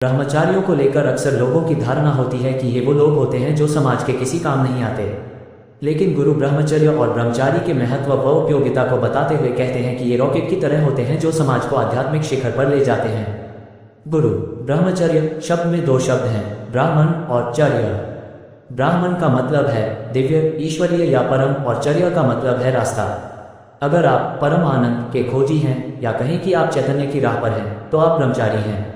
ब्रह्मचारियों को लेकर अक्सर लोगों की धारणा होती है कि ये वो लोग होते हैं जो समाज के किसी काम नहीं आते। लेकिन गुरु ब्रह्मचर्य और ब्रह्मचारी के महत्व व उपयोगिता को बताते हुए कहते हैं कि ये रॉकेट की तरह होते हैं जो समाज को आध्यात्मिक शिखर पर ले जाते हैं। गुरु ब्रह्मचर्य शब्द में दो शब्द हैं, ब्राह्मण और चर्य। ब्राह्मण का मतलब है दिव्य, ईश्वरीय या परम, और चर्य का मतलब है रास्ता। अगर आप परम आनंद के खोजी हैं या कहें कि आप चैतन्य की राह पर हैं, तो आप ब्रह्मचारी हैं।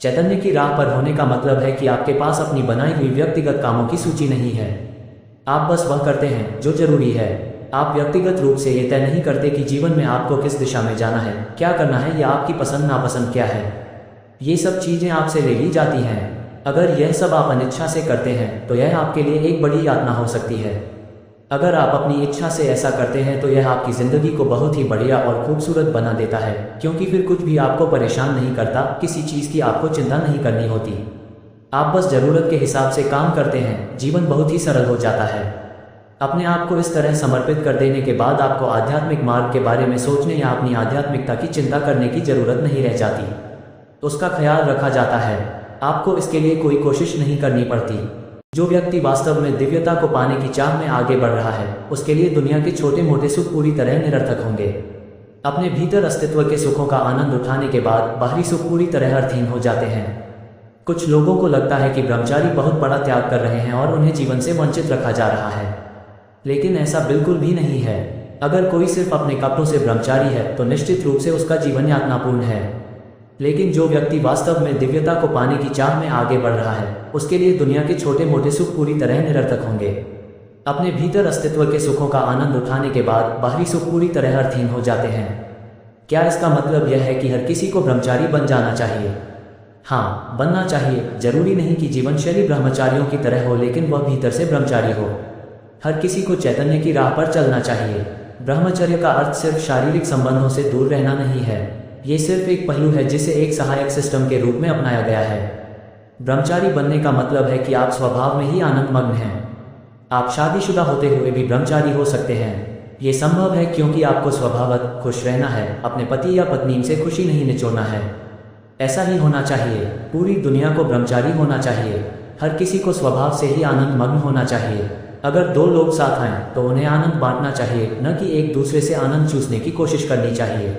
चैतन्य की राह पर होने का मतलब है कि आपके पास अपनी बनाई हुई व्यक्तिगत कामों की सूची नहीं है। आप बस वह करते हैं जो जरूरी है। आप व्यक्तिगत रूप से ये तय नहीं करते कि जीवन में आपको किस दिशा में जाना है, क्या करना है या आपकी पसंद नापसंद क्या है। ये सब चीजें आपसे ले ली जाती हैं। अगर यह सब आप अनिच्छा से करते हैं तो यह आपके लिए एक बड़ी यातना हो सकती है। अगर आप अपनी इच्छा से ऐसा करते हैं तो यह आपकी जिंदगी को बहुत ही बढ़िया और खूबसूरत बना देता है, क्योंकि फिर कुछ भी आपको परेशान नहीं करता, किसी चीज की आपको चिंता नहीं करनी होती। आप बस जरूरत के हिसाब से काम करते हैं, जीवन बहुत ही सरल हो जाता है। अपने आप को इस तरह समर्पित कर देने के बाद आपको आध्यात्मिक मार्ग के बारे में सोचने या अपनी आध्यात्मिकता की चिंता करने की जरूरत नहीं रह जाती। उसका ख्याल रखा जाता है, आपको इसके लिए कोई कोशिश नहीं करनी पड़ती। जो व्यक्ति वास्तव में दिव्यता को पाने की चाह में आगे बढ़ रहा है, उसके लिए दुनिया के छोटे मोटे सुख पूरी तरह निरर्थक होंगे। अपने भीतर अस्तित्व के सुखों का आनंद उठाने के बाद बाहरी सुख पूरी तरह अर्थहीन हो जाते हैं। कुछ लोगों को लगता है कि ब्रह्मचारी बहुत बड़ा त्याग कर रहे हैं और उन्हें जीवन से वंचित रखा जा रहा है, लेकिन ऐसा बिल्कुल भी नहीं है। अगर कोई सिर्फ अपने कपड़ों से ब्रह्मचारी है तो निश्चित रूप से उसका जीवन यातनापूर्ण है। लेकिन जो व्यक्ति वास्तव में दिव्यता को पाने की चाह में आगे बढ़ रहा है, उसके लिए दुनिया के छोटे मोटे सुख पूरी तरह निरर्थक होंगे। अपने भीतर अस्तित्व के सुखों का आनंद उठाने के बाद बाहरी सुख पूरी तरह अर्थहीन हो जाते हैं। क्या इसका मतलब यह है कि हर किसी को ब्रह्मचारी बन जाना चाहिए? हाँ, बनना चाहिए। जरूरी नहीं कि जीवन शैली ब्रह्मचारियों की तरह हो, लेकिन वह भीतर से ब्रह्मचारी हो। हर किसी को चैतन्य की राह पर चलना चाहिए। ब्रह्मचर्य का अर्थ सिर्फ शारीरिक संबंधों से दूर रहना नहीं है। ये सिर्फ एक पहलू है जिसे एक सहायक सिस्टम के रूप में अपनाया गया है। ब्रह्मचारी बनने का मतलब है कि आप स्वभाव में ही आनंदमग्न हैं। आप शादीशुदा होते हुए भी ब्रह्मचारी हो सकते हैं। ये संभव है क्योंकि आपको स्वभावतः खुश रहना है, अपने पति या पत्नी से खुशी नहीं निचोड़ना है। ऐसा ही होना चाहिए। पूरी दुनिया को ब्रह्मचारी होना चाहिए। हर किसी को स्वभाव से ही आनंदमग्न होना चाहिए। अगर दो लोग साथ आए तो उन्हें आनंद बांटना चाहिए, न कि एक दूसरे से आनंद चूसने की कोशिश करनी चाहिए।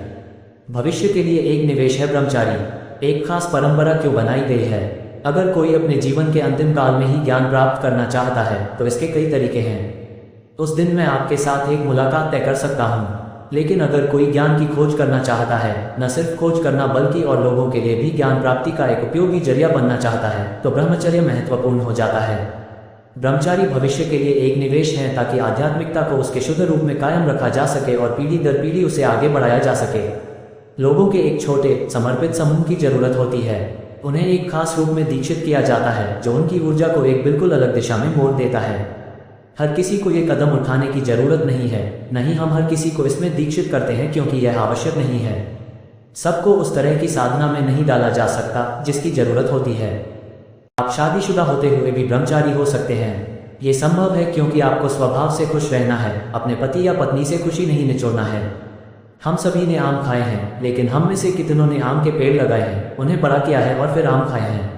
भविष्य के लिए एक निवेश है ब्रह्मचारी। एक खास परंपरा क्यों बनाई गई है? अगर कोई अपने जीवन के अंतिम काल में ही ज्ञान प्राप्त करना चाहता है तो इसके कई तरीके हैं। उस दिन मैं आपके साथ एक मुलाकात तय कर सकता हूँ। लेकिन अगर कोई ज्ञान की खोज करना चाहता है, न सिर्फ खोज करना बल्कि और लोगों के लिए भी ज्ञान प्राप्ति का एक उपयोगी जरिया बनना चाहता है, तो ब्रह्मचर्य महत्वपूर्ण हो जाता है। ब्रह्मचारी भविष्य के लिए एक निवेश है ताकि आध्यात्मिकता को उसके शुद्ध रूप में कायम रखा जा सके और पीढ़ी दर पीढ़ी उसे आगे बढ़ाया जा सके। लोगों के एक छोटे समर्पित समूह की जरूरत होती है। उन्हें एक खास रूप में दीक्षित किया जाता है जो उनकी ऊर्जा को एक बिल्कुल अलग दिशा में मोड़ देता है। हर किसी को ये कदम उठाने की जरूरत नहीं है। नहीं, हम हर किसी को इसमें दीक्षित करते हैं क्योंकि यह आवश्यक नहीं है। सबको उस तरह की साधना में नहीं डाला जा सकता जिसकी जरूरत होती है। आप शादीशुदा होते हुए भी ब्रह्मचारी हो सकते हैं। ये संभव है क्योंकि आपको स्वभाव से खुश रहना है, अपने पति या पत्नी से खुशी नहीं निचोड़ना है। हम सभी ने आम खाए हैं, लेकिन हम में से कितनों ने आम के पेड़ लगाए हैं, उन्हें बड़ा किया है और फिर आम खाए हैं?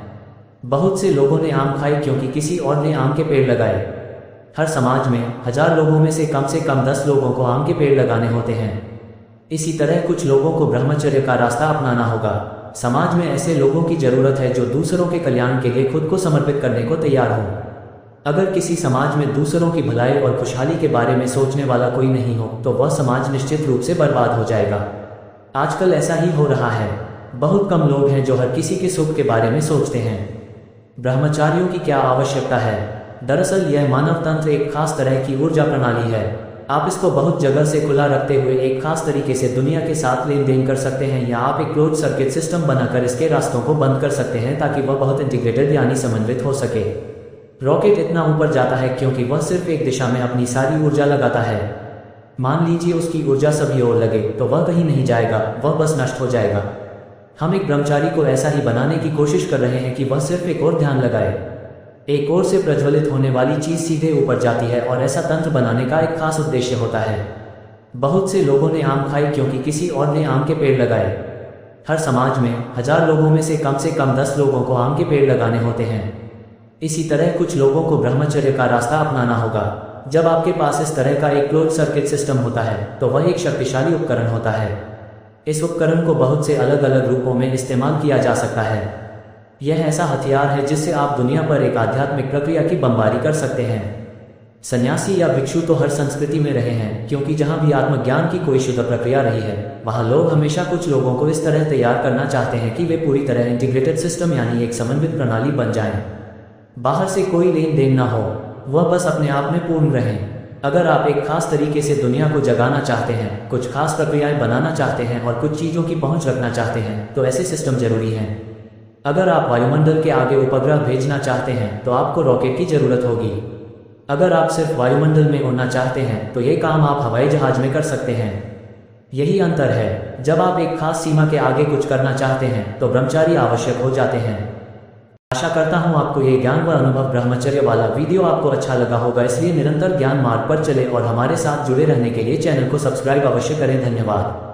बहुत से लोगों ने आम खाए क्योंकि किसी और ने आम के पेड़ लगाए। हर समाज में 1000 लोगों में से कम 10 लोगों को आम के पेड़ लगाने होते हैं। इसी तरह कुछ लोगों को ब्रह्मचर्य का रास्ता अपनाना होगा। समाज में ऐसे लोगों की जरूरत है जो दूसरों के कल्याण के लिए खुद को समर्पित करने को तैयार हो। अगर किसी समाज में दूसरों की भलाई और खुशहाली के बारे में सोचने वाला कोई नहीं हो तो वह समाज निश्चित रूप से बर्बाद हो जाएगा। आजकल ऐसा ही हो रहा है। बहुत कम लोग हैं जो हर किसी के सुख के बारे में सोचते हैं। ब्रह्मचारियों की क्या आवश्यकता है? दरअसल यह मानव तंत्र एक खास तरह की ऊर्जा प्रणाली है। आप इसको बहुत जगह से खुला रखते हुए एक खास तरीके से दुनिया के साथ लेन देन कर सकते हैं, या आप एक क्लोज सर्किट सिस्टम बनाकर इसके रास्तों को बंद कर सकते हैं ताकि वह बहुत इंटीग्रेटेड यानी समन्वित हो सके। रॉकेट इतना ऊपर जाता है क्योंकि वह सिर्फ एक दिशा में अपनी सारी ऊर्जा लगाता है। मान लीजिए उसकी ऊर्जा सभी ओर लगे तो वह कहीं नहीं जाएगा, वह बस नष्ट हो जाएगा। हम एक ब्रह्मचारी को ऐसा ही बनाने की कोशिश कर रहे हैं कि वह सिर्फ एक और ध्यान लगाए। एक ओर से प्रज्वलित होने वाली चीज सीधे ऊपर जाती है और ऐसा तंत्र बनाने का एक खास उद्देश्य होता है। बहुत से लोगों ने आम खाए क्योंकि किसी और ने आम के पेड़ लगाए। हर समाज में 1000 लोगों में से कम 10 लोगों को आम के पेड़ लगाने होते हैं। इसी तरह कुछ लोगों को ब्रह्मचर्य का रास्ता अपनाना होगा। जब आपके पास इस तरह का एक क्लोज सर्किट सिस्टम होता है तो वह एक शक्तिशाली उपकरण होता है। इस उपकरण को बहुत से अलग अलग रूपों में इस्तेमाल किया जा सकता है। यह ऐसा हथियार है जिससे आप दुनिया पर एक आध्यात्मिक प्रक्रिया की बमबारी कर सकते हैं। सन्यासी या भिक्षु तो हर संस्कृति में रहे हैं, क्योंकि जहां भी आत्मज्ञान की कोई शुद्ध प्रक्रिया रही है वहां लोग हमेशा कुछ लोगों को इस तरह तैयार करना चाहते हैं कि वे पूरी तरह इंटीग्रेटेड सिस्टम यानी एक समन्वित प्रणाली बन जाएं। बाहर से कोई लेन देन ना हो, वह बस अपने आप में पूर्ण रहें। अगर आप एक खास तरीके से दुनिया को जगाना चाहते हैं, कुछ खास प्रक्रियाएं बनाना चाहते हैं और कुछ चीज़ों की पहुंच रखना चाहते हैं तो ऐसे सिस्टम जरूरी हैं। अगर आप वायुमंडल के आगे उपग्रह भेजना चाहते हैं तो आपको रॉकेट की जरूरत होगी। अगर आप सिर्फ वायुमंडल में उड़ना चाहते हैं तो ये काम आप हवाई जहाज में कर सकते हैं। यही अंतर है, जब आप एक खास सीमा के आगे कुछ करना चाहते हैं तो ब्रह्मचारी आवश्यक हो जाते हैं। आशा करता हूँ आपको ये ज्ञान व अनुभव ब्रह्मचर्य वाला वीडियो आपको अच्छा लगा होगा। इसलिए निरंतर ज्ञान मार्ग पर चले और हमारे साथ जुड़े रहने के लिए चैनल को सब्सक्राइब अवश्य करें। धन्यवाद।